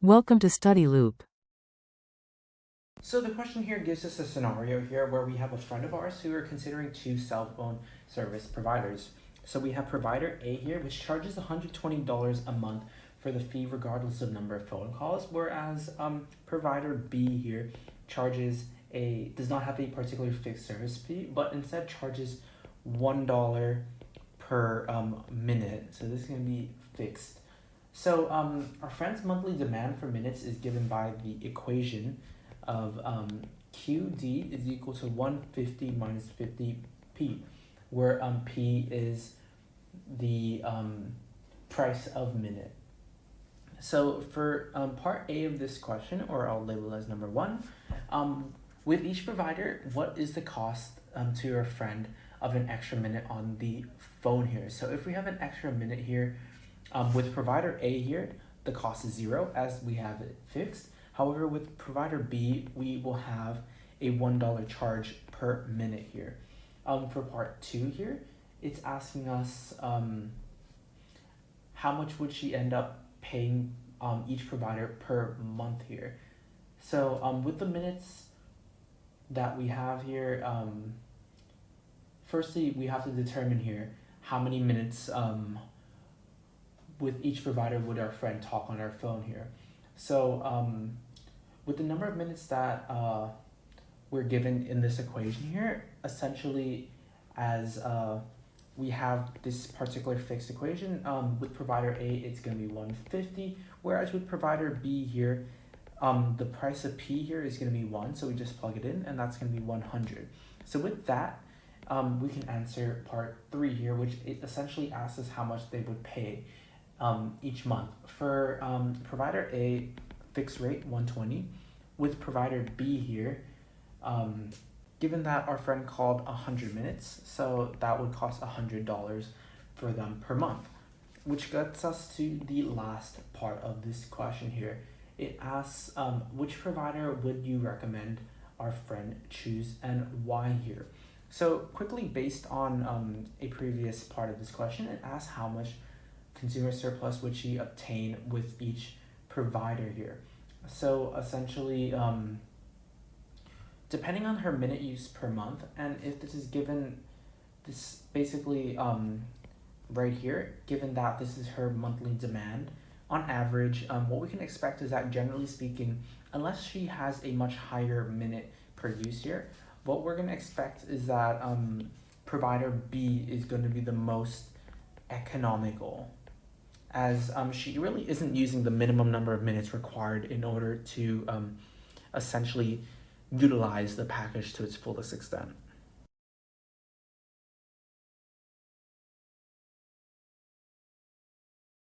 Welcome to Study Loop. So the question here gives us a scenario here where we have a friend of ours who are considering two cell phone service providers. So we have provider A here, which charges $120 a month for the fee regardless of number of phone calls, whereas provider B here does not have a particular fixed service fee, but instead charges $1 per minute. So this is going to be fixed. So our friend's monthly demand for minutes is given by the equation of QD is equal to 150 minus 50p, where p is the price of minute. So for part A of this question, or I'll label as number one, with each provider, what is the cost to your friend of an extra minute on the phone here? So if we have an extra minute here, with provider A here, the cost is 0 as we have it fixed. However, with provider B, we will have a $1 charge per minute here. For part 2 here, it's asking us how much would she end up paying each provider per month here. So with the minutes that we have here, firstly, we have to determine here how many minutes with each provider would our friend talk on our phone here. So with the number of minutes that we're given in this equation here, essentially as we have this particular fixed equation, with provider A, it's going to be 150, whereas with provider B here, the price of P here is going to be 1, so we just plug it in, and that's going to be 100. So with that, we can answer part 3 here, which it essentially asks us how much they would pay each month. For provider A, fixed rate 120. With provider B here, given that our friend called 100 minutes, so that would cost $100 for them per month, which gets us to the last part of this question here. It asks which provider would you recommend our friend choose and why here. So quickly, based on a previous part of this question, it asks how much consumer surplus would she obtain with each provider here. So essentially, depending on her minute use per month, and if this is given, this basically right here, given that this is her monthly demand, on average, what we can expect is that generally speaking, unless she has a much higher minute per use here, what we're going to expect is that provider B is going to be the most economical, as she really isn't using the minimum number of minutes required in order to essentially utilize the package to its fullest extent.